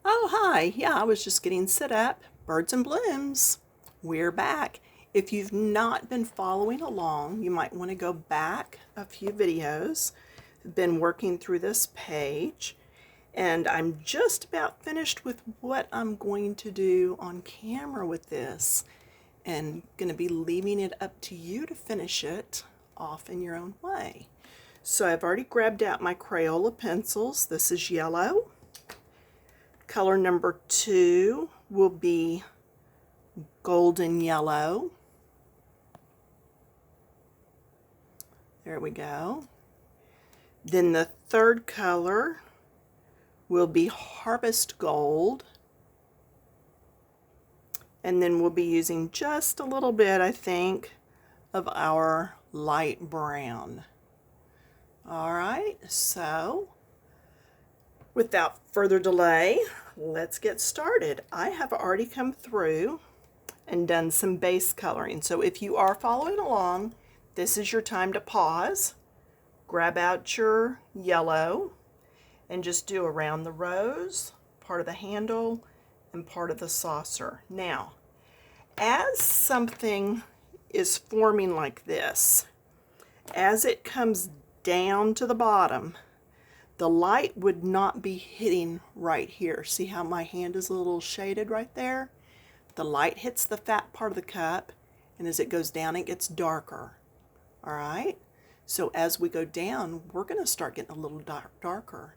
Oh, hi. Yeah, I was just getting set up. Birds and Blooms. We're back. If you've not been following along, you might want to go back a few videos. I've been working through this page, and I'm just about finished with what I'm going to do on camera with this, and going to be leaving it up to you to finish it off in your own way. So I've already grabbed out my Crayola pencils. This is yellow. Color number 2 will be golden yellow. There we go. Then the third color will be harvest gold. And then we'll be using just a little bit, I think, of our light brown. All right, so without further delay, let's get started. I have already come through and done some base coloring. So if you are following along, this is your time to pause, grab out your yellow, and just do around the rose, part of the handle, and part of the saucer. Now, as something is forming like this, as it comes down to the bottom, the light would not be hitting right here. See how my hand is a little shaded right there? The light hits the fat part of the cup, and as it goes down, it gets darker. All right? So as we go down, we're going to start getting a little darker.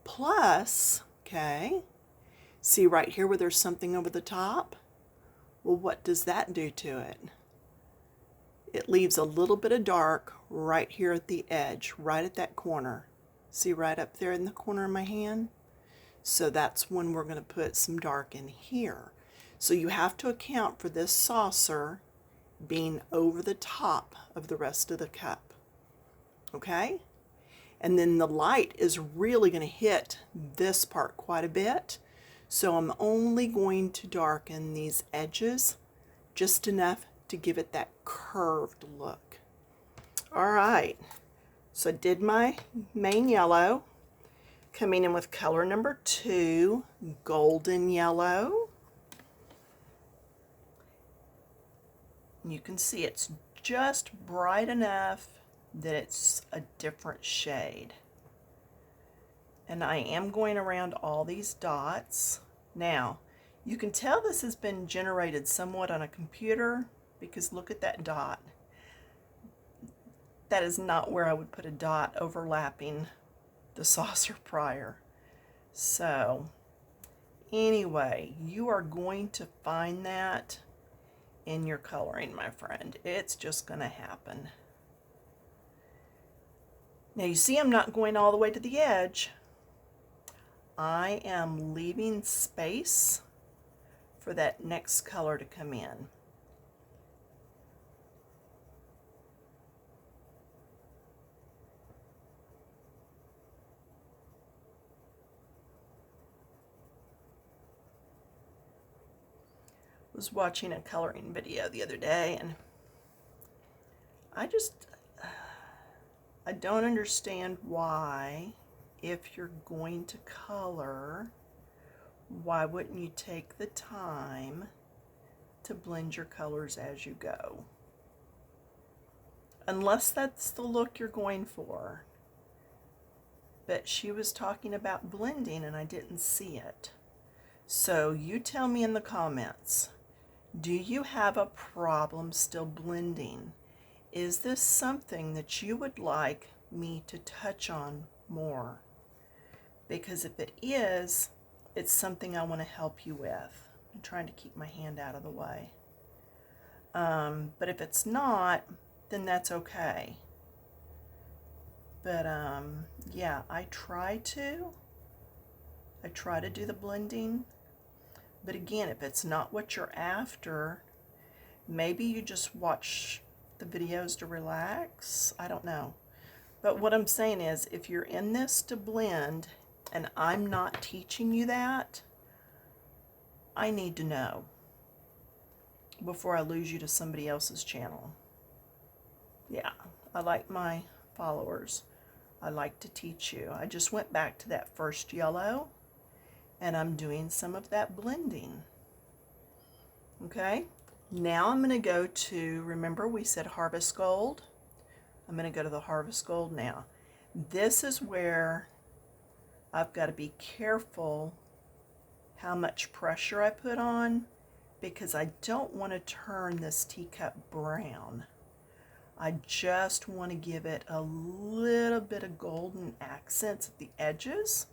Plus, okay, see right here where there's something over the top? Well, what does that do to it? It leaves a little bit of dark right here at the edge, right at that corner. See right up there in the corner of my hand? So that's when we're going to put some dark in here. So you have to account for this saucer being over the top of the rest of the cup. Okay? And then the light is really going to hit this part quite a bit. So I'm only going to darken these edges just enough to give it that curved look. All right. So I did my main yellow, coming in with color number 2, golden yellow. You can see it's just bright enough that it's a different shade. And I am going around all these dots. Now, you can tell this has been generated somewhat on a computer because look at that dot. That is not where I would put a dot overlapping the saucer prior. So anyway, you are going to find that in your coloring, my friend. It's just going to happen. Now you see I'm not going all the way to the edge. I am leaving space for that next color to come in. Was watching a coloring video the other day, and I don't understand why, if you're going to color, why wouldn't you take the time to blend your colors as you go? Unless that's the look you're going for. But she was talking about blending and I didn't see it. So you tell me in the comments, do you have a problem still blending? Is this something that you would like me to touch on more? Because if it is, it's something I want to help you with. I'm trying to keep my hand out of the way. But if it's not, then that's okay. But yeah, I try to do the blending. But again, if it's not what you're after, maybe you just watch the videos to relax. I don't know. But what I'm saying is, if you're in this to blend and I'm not teaching you that, I need to know before I lose you to somebody else's channel. Yeah, I like my followers. I like to teach you. I just went back to that first yellow and I'm doing some of that blending. Okay, now I'm going to go to, remember we said Harvest Gold? I'm going to go to the Harvest Gold now. This is where I've got to be careful how much pressure I put on, because I don't want to turn this teacup brown. I just want to give it a little bit of golden accents at the edges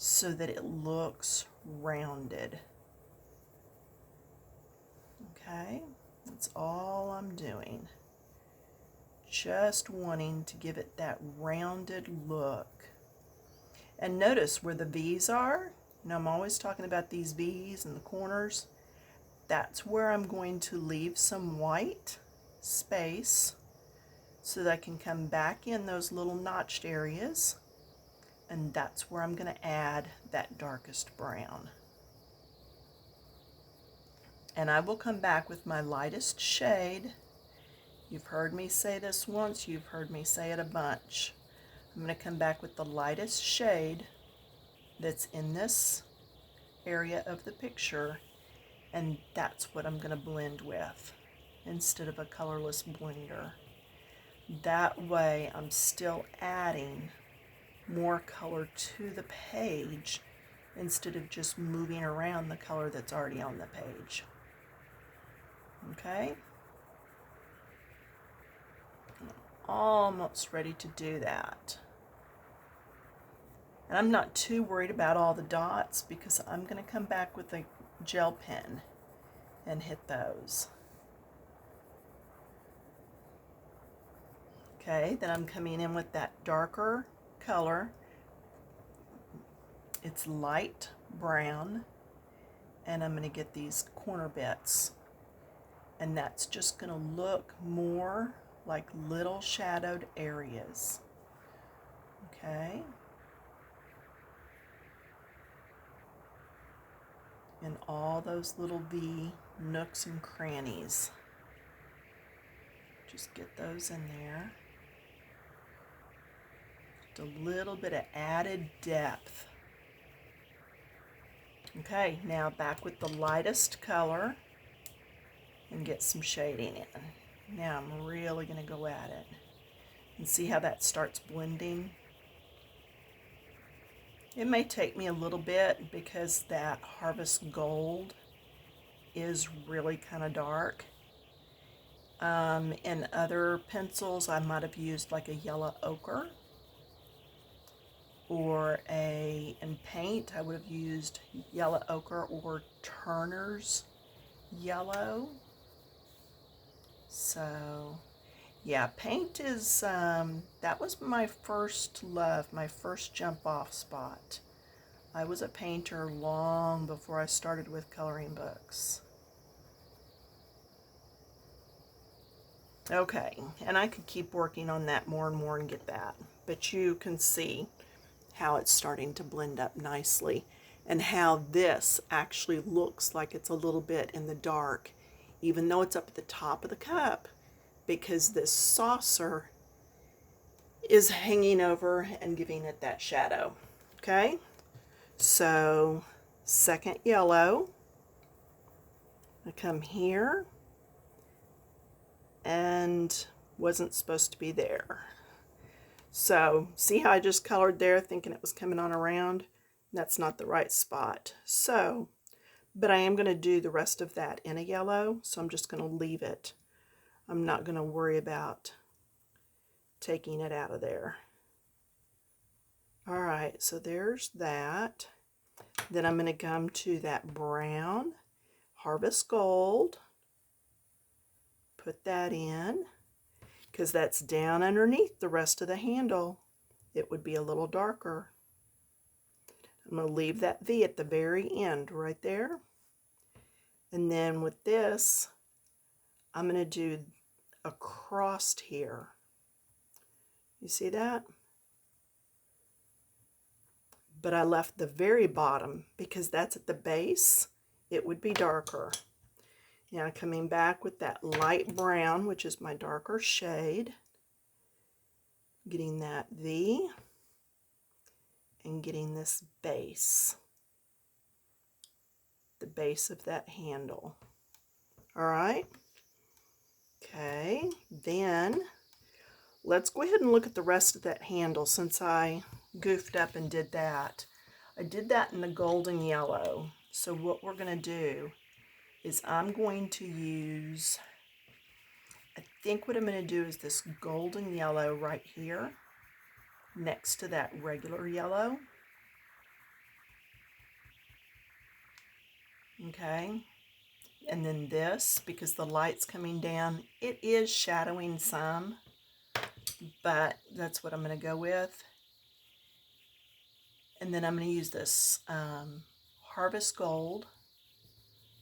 so that it looks rounded. Okay, that's all I'm doing. Just wanting to give it that rounded look. And notice where the V's are. You know, I'm always talking about these V's in the corners. That's where I'm going to leave some white space so that I can come back in those little notched areas, and that's where I'm going to add that darkest brown. And I will come back with my lightest shade. You've heard me say this once, you've heard me say it a bunch. I'm going to come back with the lightest shade that's in this area of the picture, and that's what I'm going to blend with instead of a colorless blender. That way I'm still adding more color to the page instead of just moving around the color that's already on the page. Okay? I'm almost ready to do that. And I'm not too worried about all the dots because I'm going to come back with a gel pen and hit those. Okay, then I'm coming in with that darker color. It's light brown, and I'm going to get these corner bits, and that's just going to look more like little shadowed areas. Okay, and all those little V nooks and crannies, just get those in there. Just a little bit of added depth. Okay, now back with the lightest color and get some shading in. Now I'm really going to go at it and see how that starts blending. It may take me a little bit because that Harvest Gold is really kind of dark. In other pencils I might have used like a yellow ochre, or in paint I would have used yellow ochre or Turner's yellow. So yeah, paint is, that was my first love, my first jump off spot. I was a painter long before I started with coloring books. Okay, and I could keep working on that more and more and get that, but you can see how it's starting to blend up nicely and how this actually looks like it's a little bit in the dark, even though it's up at the top of the cup, because this saucer is hanging over and giving it that shadow. Okay, so second yellow, I come here and wasn't supposed to be there. So see how I just colored there thinking it was coming on around? That's not the right spot. So, but I am going to do the rest of that in a yellow, so I'm just going to leave it. I'm not going to worry about taking it out of there. All right, so there's that. Then I'm going to come to that brown Harvest Gold. Put that in, because that's down underneath the rest of the handle. It would be a little darker. I'm going to leave that V at the very end right there. And then with this, I'm going to do a crossed here. You see that? But I left the very bottom because that's at the base. It would be darker. Now coming back with that light brown, which is my darker shade, getting that V and getting this base. the base of that handle. All right. Okay, then let's go ahead and look at the rest of that handle since I goofed up and did that. I did that in the golden yellow. So what we're going to do is I'm going to use, I think what I'm going to do is this golden yellow right here next to that regular yellow. Okay, and then this, because the light's coming down, it is shadowing some, but that's what I'm going to go with. And then I'm going to use this Harvest Gold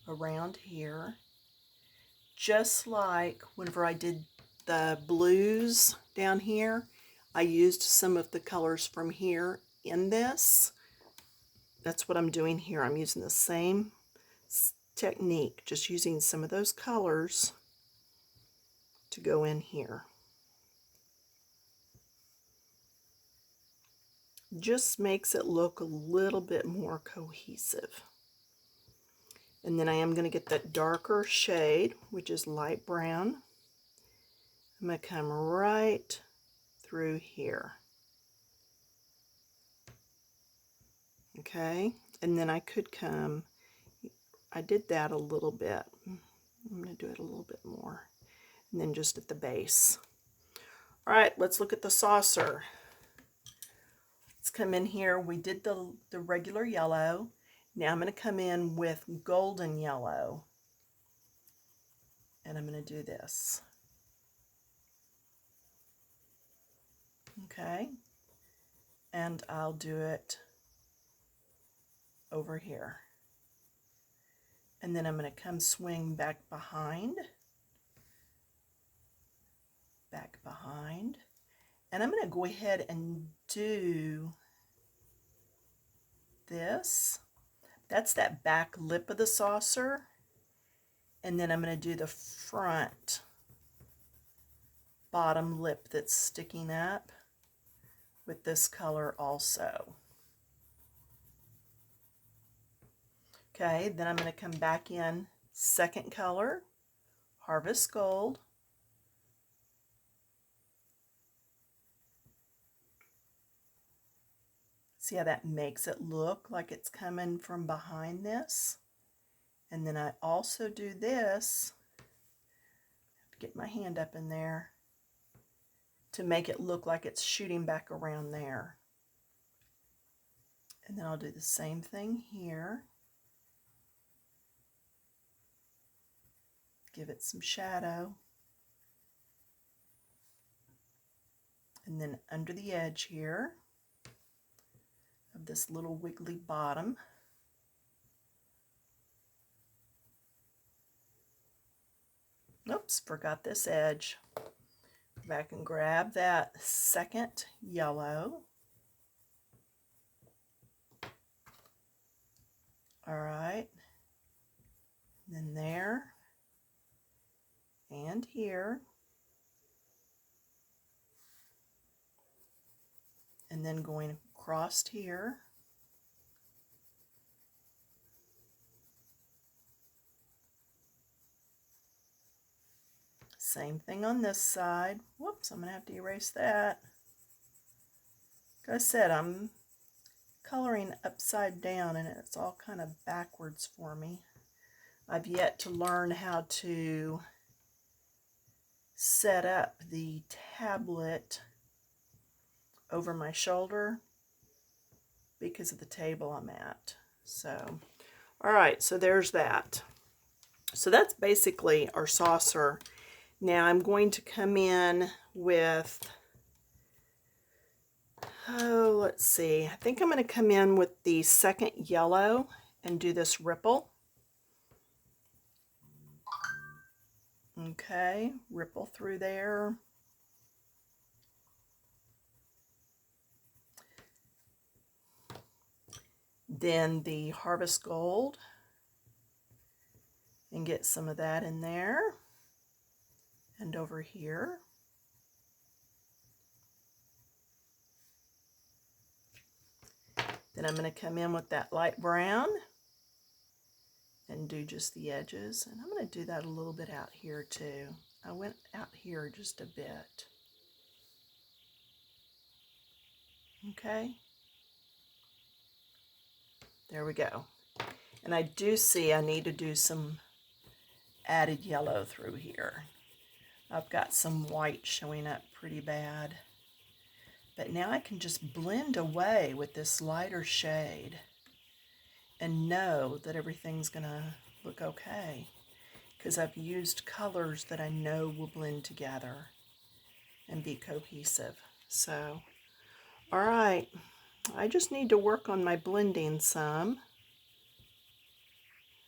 around here, just like whenever I did the blues down here, I used some of the colors from here in this. That's what I'm doing here. I'm using the same technique, just using some of those colors to go in here. Just makes it look a little bit more cohesive. And then I am going to get that darker shade, which is light brown. I'm going to come right through here. Okay, and then I could come, I did that a little bit. I'm going to do it a little bit more. And then just at the base. All right, let's look at the saucer. Let's come in here. We did the regular yellow. Now I'm going to come in with golden yellow. And I'm going to do this. Okay. And I'll do it over here. And then I'm going to come swing back behind. Back behind. And I'm going to go ahead and do this. That's that back lip of the saucer. And then I'm going to do the front bottom lip that's sticking up with this color also. Okay, then I'm going to come back in second color, Harvest Gold. See how that makes it look like it's coming from behind this? And then I also do this, get my hand up in there, to make it look like it's shooting back around there. And then I'll do the same thing here. Give it some shadow. And then under the edge here of this little wiggly bottom, oops, forgot this edge. Go back and grab that second yellow. All right, then there and here, and then going across here. Same thing on this side. Whoops, I'm going to have to erase that. Like I said, I'm coloring upside down and it's all kind of backwards for me. I've yet to learn how to set up the tablet over my shoulder because of the table I'm at. So, all right, so there's that. So that's basically our saucer. Now I'm going to come in with, oh, let's see. I think I'm going to come in with the second yellow and do this ripple. Okay, ripple through there. Then the Harvest Gold and get some of that in there and over here. Then I'm going to come in with that light brown and do just the edges. And I'm going to do that a little bit out here too. I went out here just a bit. Okay. There we go. And I do see I need to do some added yellow through here. I've got some white showing up pretty bad. But now I can just blend away with this lighter shade and know that everything's gonna look okay, because I've used colors that I know will blend together and be cohesive. So, all right, I just need to work on my blending some,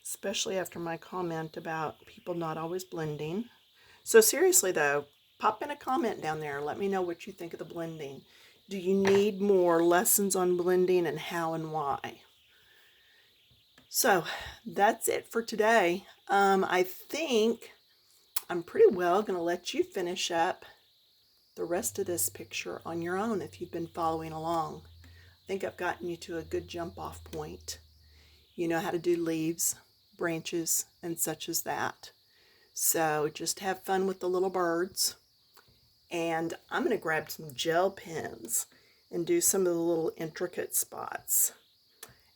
especially after my comment about people not always blending. So seriously though, pop in a comment down there and let me know what you think of the blending. Do you need more lessons on blending, and how and why? So that's it for today. I think I'm pretty well going to let you finish up the rest of this picture on your own if you've been following along. I think I've gotten you to a good jump off point. You know how to do leaves, branches, and such as that. So just have fun with the little birds. And I'm going to grab some gel pens and do some of the little intricate spots.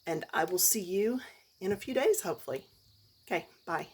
And I will see you in a few days, hopefully. Okay, bye.